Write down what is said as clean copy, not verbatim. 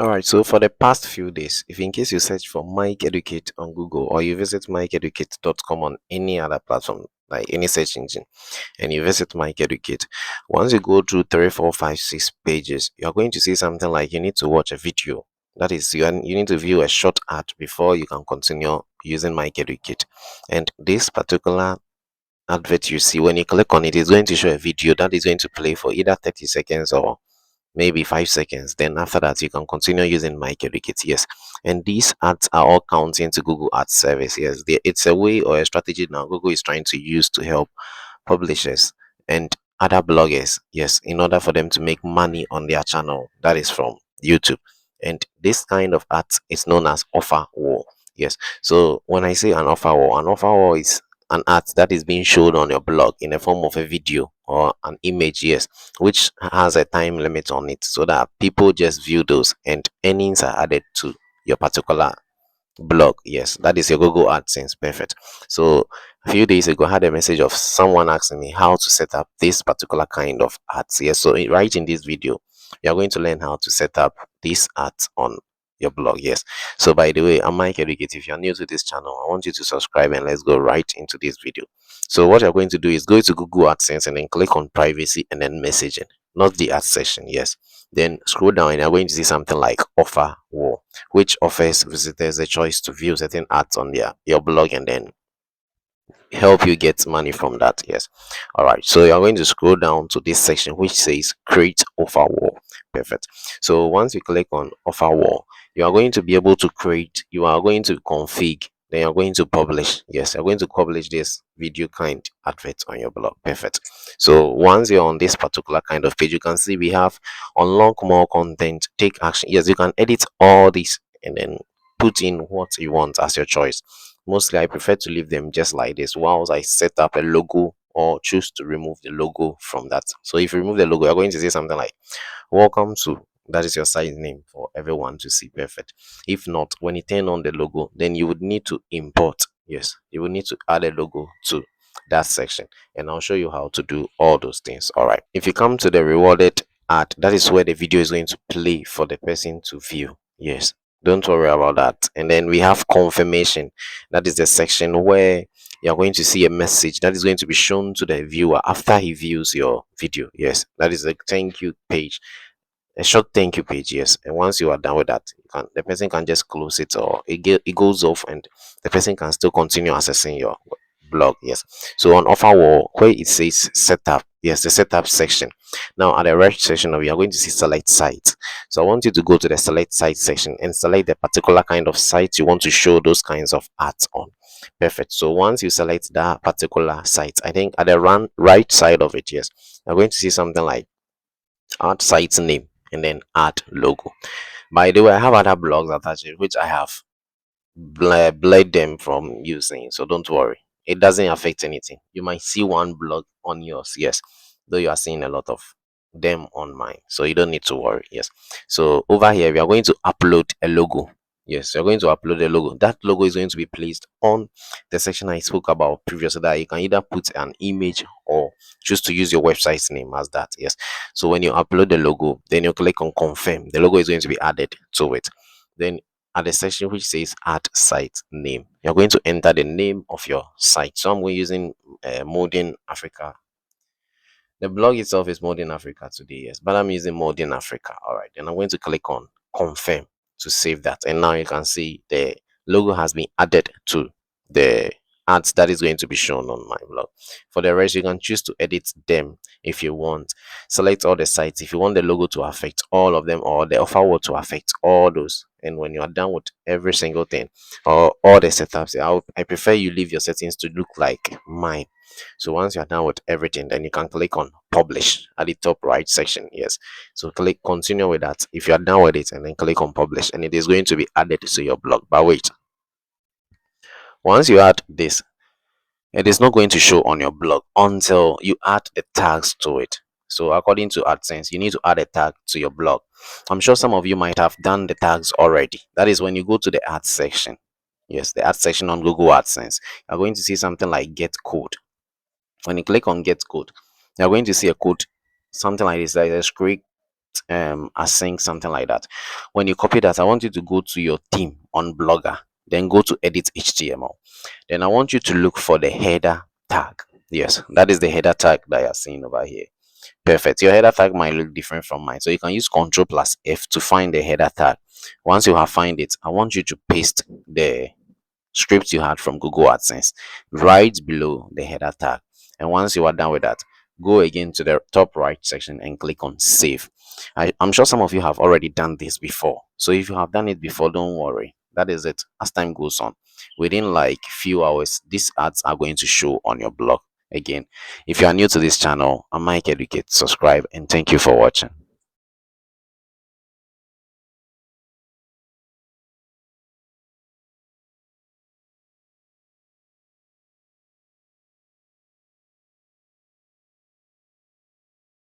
All right, so for the past few days, if in case you search for Mike Educate on Google or you visit mikeeducate.com on any other platform, like any search engine, and you visit Mike Educate, once you go through 3, 4, 5, 6 pages, you're going to see something like you need to watch a video. That is, you need to view a short ad before you can continue using Mike Educate. And this particular advert you see, when you click on it, it's going to show a video that is going to play for either 30 seconds or maybe 5 seconds. Then after that, you can continue using Mike Educate. Yes, and these ads are all counting to Google Ads service. Yes, it's a way or a strategy now Google is trying to use to help publishers and other bloggers, yes, in order for them to make money on their channel, that is from YouTube. And this kind of ads is known as offer wall. Yes, so when I say an offer wall is an ad that is being showed on your blog in the form of a video or an image, yes, which has a time limit on it, so that people just view those and earnings are added to your particular blog. Yes, that is your Google AdSense. Perfect. So a few days ago I had a message of someone asking me how to set up this particular kind of ads. Yes, so right in this video you are going to learn how to set up these ads on your blog. Yes, so by the way, I'm Mike Educate. If you're new to this channel, I want you to subscribe and let's go right into this video. So what you're going to do is go to Google AdSense and then click on privacy and then messaging, not the ad section. Yes, then scroll down and you're going to see something like offer wall, which offers visitors a choice to view certain ads on your blog and then help you get money from that. Yes, all right, so you're going to scroll down to this section which says create offer wall. Perfect. So once you click on offer wall, you are going to be able to create, you are going to config, then you're going to publish. Yes, you're going to publish this video kind advert on your blog. Perfect. So once you're on this particular kind of page, you can see we have unlock more content, take action. Yes, you can edit all this and then put in what you want as your choice. Mostly I prefer to leave them just like this whilst I set up a logo or choose to remove the logo from that. So if you remove the logo, you're going to say something like welcome to, that is your site name for everyone to see. Perfect. If not, when you turn on the logo, then you would need to import. Yes, you will need to add a logo to that section, and I'll show you how to do all those things. All right, if you come to the rewarded ad, that is where the video is going to play for the person to view. Yes, don't worry about that. And then we have confirmation. That is the section where you're going to see a message that is going to be shown to the viewer after he views your video. Yes, that is the thank you page, a short thank you page. Yes, and once you are done with that, the person can just close it, or it goes off and the person can still continue accessing your blog. Yes, so on offer wall where it says setup, yes, the setup section, now at the right section of, you are going to see select site. So I want you to go to the select site section and select the particular kind of site you want to show those kinds of ads on. Perfect. So once you select that particular site, I think at the right side of it, yes, you're going to see something like add site name and then add logo. By the way, I have other blogs attached which I have bled them from using, so don't worry, it doesn't affect anything. You might see one blog on yours, yes, though you are seeing a lot of them on mine, so you don't need to worry. Yes, so over here we are going to upload a logo. Yes, you're going to upload a logo. That logo is going to be placed on the section I spoke about previously, that you can either put an image or choose to use your website's name as that. Yes, so when you upload the logo, then you click on confirm, the logo is going to be added to it. Then at the section which says add site name, you're going to enter the name of your site. So I'm going using Modern Africa. The blog itself is Modern Africa today, yes, but I'm using Modern Africa. All right, then I'm going to click on confirm to save that, and now you can see the logo has been added to the ads that is going to be shown on my blog. For the rest, you can choose to edit them if you want. Select all the sites if you want the logo to affect all of them or the offer word to affect all those. And when you are done with every single thing or all the setups, I prefer you leave your settings to look like mine. So once you're done with everything, then you can click on publish at the top right section. Yes, so click continue with that if you're done with it, and then click on publish, and it is going to be added to your blog. But wait, once you add this, it is not going to show on your blog until you add the tags to it. So according to AdSense, you need to add a tag to your blog. I'm sure some of you might have done the tags already. That is when you go to the ads section. Yes, the ads section on Google AdSense, you're going to see something like get code. When you click on get code, you're going to see a code, something like this, like a script async, something like that. When you copy that, I want you to go to your theme on Blogger, then go to edit HTML. Then I want you to look for the header tag. Yes, that is the header tag that you're seeing over here. Perfect. Your header tag might look different from mine, so you can use Ctrl plus F to find the header tag. Once you have find it, I want you to paste the script you had from Google AdSense right below the header tag. And once you are done with that, go again to the top right section and click on save. I'm sure some of you have already done this before. So if you have done it before, don't worry. That is it. As time goes on, within like few hours, these ads are going to show on your blog again. If you are new to this channel, I'm Mike Educate. Subscribe and thank you for watching.